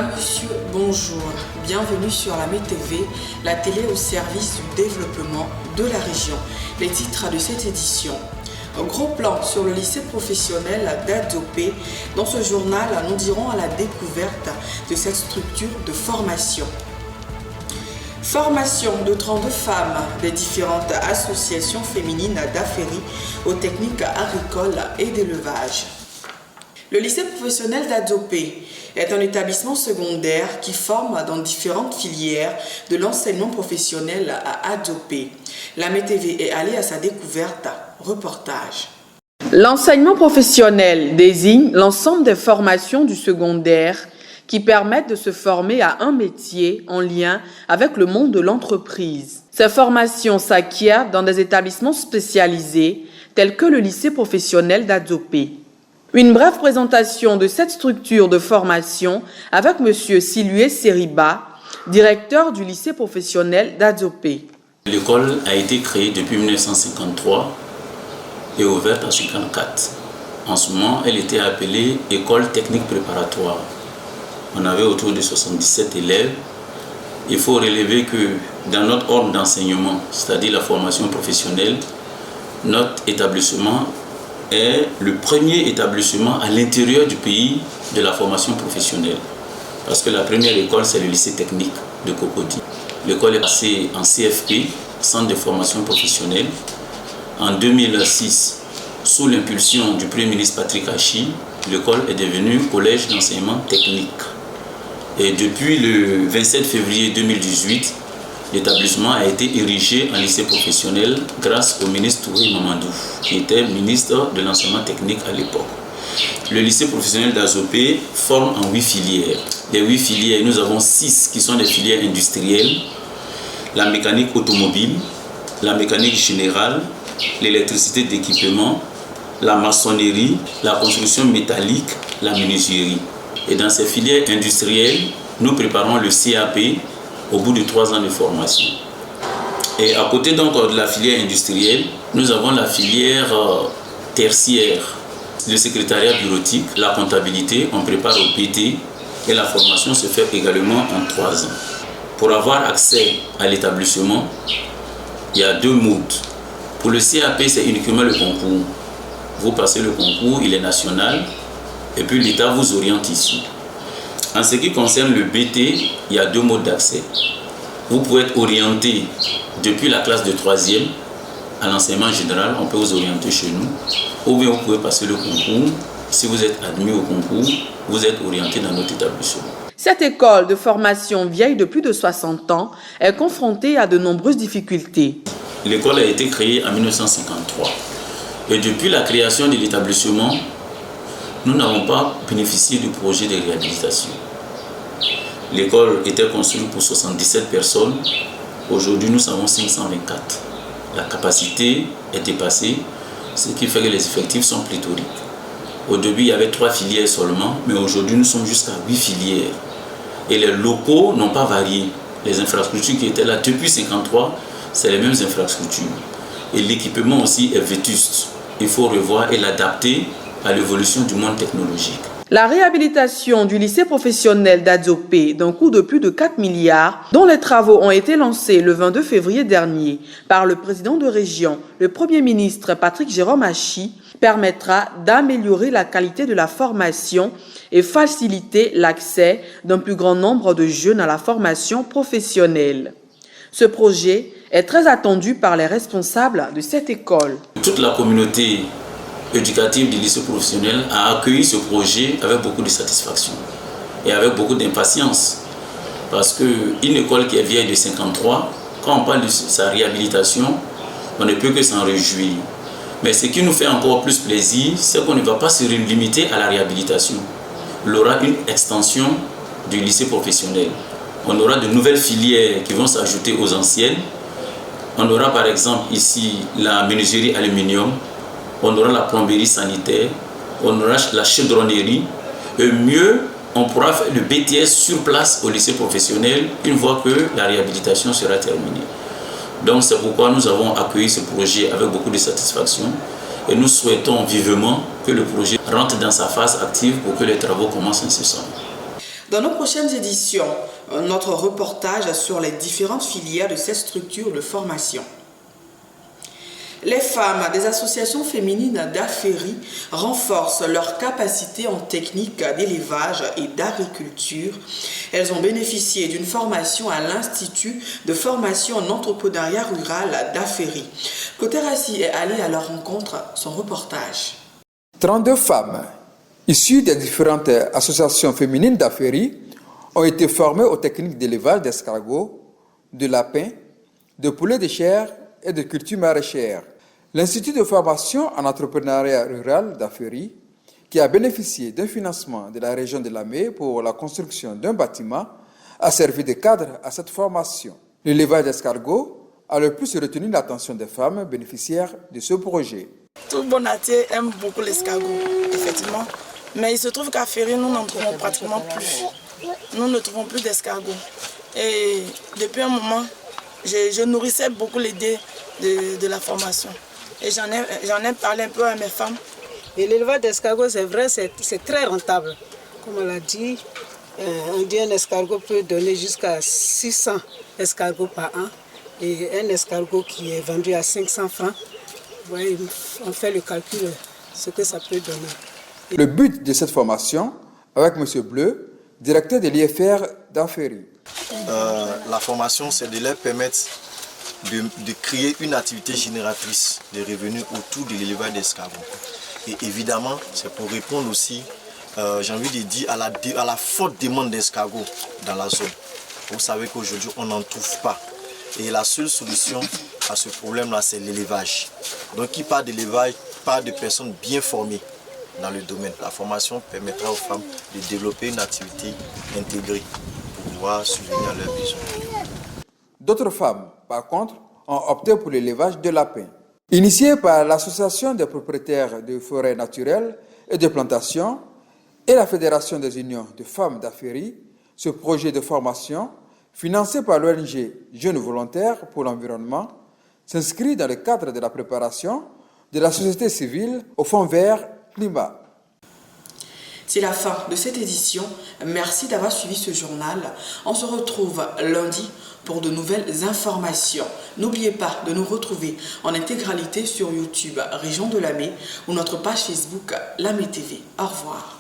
Mesdames, Messieurs, bonjour. Bienvenue sur la MetTV, la télé au service du développement de la région. Les titres de cette édition. Un gros plan sur le lycée professionnel d'Adopé. Dans ce journal, nous irons à la découverte de cette structure de formation. Formation de 32 femmes des différentes associations féminines d'Aféry aux techniques agricoles et d'élevage. Le lycée professionnel d'Adopé est un établissement secondaire qui forme dans différentes filières de l'enseignement professionnel à Adopé. La MetTV est allée à sa découverte. Reportage. L'enseignement professionnel désigne l'ensemble des formations du secondaire qui permettent de se former à un métier en lien avec le monde de l'entreprise. Ces formations s'acquièrent dans des établissements spécialisés tels que le lycée professionnel d'Adopé. Une brève présentation de cette structure de formation avec M. Silué Seriba, directeur du lycée professionnel d'Adopé. L'école a été créée depuis 1953 et ouverte en 1954. En ce moment, elle était appelée École technique préparatoire. On avait autour de 77 élèves. Il faut relever que dans notre ordre d'enseignement, c'est-à-dire la formation professionnelle, notre établissement est le premier établissement à l'intérieur du pays de la formation professionnelle. Parce que la première école, c'est le lycée technique de Cocody. L'école est passée en CFP, Centre de formation professionnelle. En 2006, sous l'impulsion du Premier ministre Patrick Hachi, l'école est devenue collège d'enseignement technique. Et depuis le 27 février 2018, l'établissement a été érigé en lycée professionnel grâce au ministre Touré Mamadou, qui était ministre de l'enseignement technique à l'époque. Le lycée professionnel d'Adopé forme en 8 filières. Les 8 filières, nous avons 6 qui sont des filières industrielles, la mécanique automobile, la mécanique générale, l'électricité d'équipement, la maçonnerie, la construction métallique, la menuiserie. Et dans ces filières industrielles, nous préparons le CAP au bout de 3 ans de formation. Et à côté donc de la filière industrielle, nous avons la filière tertiaire, le secrétariat bureautique, la comptabilité, on prépare au PT et la formation se fait également en 3 ans. Pour avoir accès à l'établissement, il y a 2 modes. Pour le CAP, c'est uniquement le concours. Vous passez le concours, il est national, et puis l'État vous oriente ici. En ce qui concerne le BT, il y a 2 modes d'accès. Vous pouvez être orienté depuis la classe de 3e à l'enseignement général, on peut vous orienter chez nous, ou bien vous pouvez passer le concours. Si vous êtes admis au concours, vous êtes orienté dans notre établissement. Cette école de formation vieille de plus de 60 ans est confrontée à de nombreuses difficultés. L'école a été créée en 1953 et depuis la création de l'établissement, nous n'avons pas bénéficié du projet de réhabilitation. L'école était construite pour 77 personnes. Aujourd'hui, nous sommes 524. La capacité est dépassée, ce qui fait que les effectifs sont pléthoriques. Au début, il y avait 3 filières seulement, mais aujourd'hui, nous sommes jusqu'à 8 filières. Et les locaux n'ont pas varié. Les infrastructures qui étaient là depuis 1953, c'est les mêmes infrastructures. Et l'équipement aussi est vétuste. Il faut revoir et l'adapter à l'évolution du monde technologique. La réhabilitation du lycée professionnel d'Adopé d'un coût de plus de 4 milliards, dont les travaux ont été lancés le 22 février dernier par le président de région, le Premier ministre Patrick Jérôme Hachi, permettra d'améliorer la qualité de la formation et faciliter l'accès d'un plus grand nombre de jeunes à la formation professionnelle. Ce projet est très attendu par les responsables de cette école. Toute la communauté éducative du lycée professionnel a accueilli ce projet avec beaucoup de satisfaction et avec beaucoup d'impatience. Parce qu'une école qui est vieille de 53, quand on parle de sa réhabilitation, on ne peut que s'en réjouir. Mais ce qui nous fait encore plus plaisir, c'est qu'on ne va pas se limiter à la réhabilitation. Il y aura une extension du lycée professionnel. On aura de nouvelles filières qui vont s'ajouter aux anciennes. On aura par exemple ici la menuiserie aluminium, on aura la plomberie sanitaire, on aura la chaudronnerie. Et mieux, on pourra faire le BTS sur place au lycée professionnel une fois que la réhabilitation sera terminée. Donc c'est pourquoi nous avons accueilli ce projet avec beaucoup de satisfaction et nous souhaitons vivement que le projet rentre dans sa phase active pour que les travaux commencent incessamment. Dans nos prochaines éditions, notre reportage sur les différentes filières de ces structures de formation. Les femmes des associations féminines d'Aféry renforcent leurs capacités en technique d'élevage et d'agriculture. Elles ont bénéficié d'une formation à l'Institut de formation en entrepreneuriat rural d'Aféry. Koterassi est allé à leur rencontre, son reportage. 32 femmes issues des différentes associations féminines d'Aféry ont été formées aux techniques d'élevage d'escargots, de lapins, de poulets de chair et de culture maraîchère. L'Institut de formation en entrepreneuriat rural d'Aféry, qui a bénéficié d'un financement de la région de Lamé pour la construction d'un bâtiment, a servi de cadre à cette formation. L'élevage d'escargots a le plus retenu l'attention des femmes bénéficiaires de ce projet. Tout Bonatier aime beaucoup l'escargot, effectivement. Mais il se trouve qu'à Ferry, nous n'en trouvons pratiquement plus. Nous ne trouvons plus d'escargots. Et depuis un moment, je nourrissais beaucoup l'idée de la formation. Et j'en ai parlé un peu à mes femmes. Et l'élevage d'escargots, c'est vrai, c'est très rentable. Comme on l'a dit, on dit un escargot peut donner jusqu'à 600 escargots par an. Et un escargot qui est vendu à 500 francs, ouais, on fait le calcul, ce que ça peut donner. Le but de cette formation, avec M. Bleu, directeur de l'IFR d'Aféry. La formation, c'est de leur permettre de créer une activité génératrice de revenus autour de l'élevage d'escargots. Et évidemment, c'est pour répondre aussi, j'ai envie de dire, à la forte demande d'escargots dans la zone. Vous savez qu'aujourd'hui, on n'en trouve pas. Et la seule solution à ce problème-là, c'est l'élevage. Donc, qui parle d'élevage, parle de personnes bien formées dans le domaine. La formation permettra aux femmes de développer une activité intégrée pour pouvoir subvenir à leurs besoins. D'autres femmes, par contre, ont opté pour l'élevage de lapins. Initié par l'Association des propriétaires de forêts naturelles et de plantations et la Fédération des unions de femmes d'Aféry, ce projet de formation, financé par l'ONG Jeunes Volontaires pour l'Environnement, s'inscrit dans le cadre de la préparation de la société civile au Fonds vert climat. C'est la fin de cette édition. Merci d'avoir suivi ce journal. On se retrouve lundi pour de nouvelles informations. N'oubliez pas de nous retrouver en intégralité sur YouTube Région de Lamé ou notre page Facebook Lamé TV. Au revoir.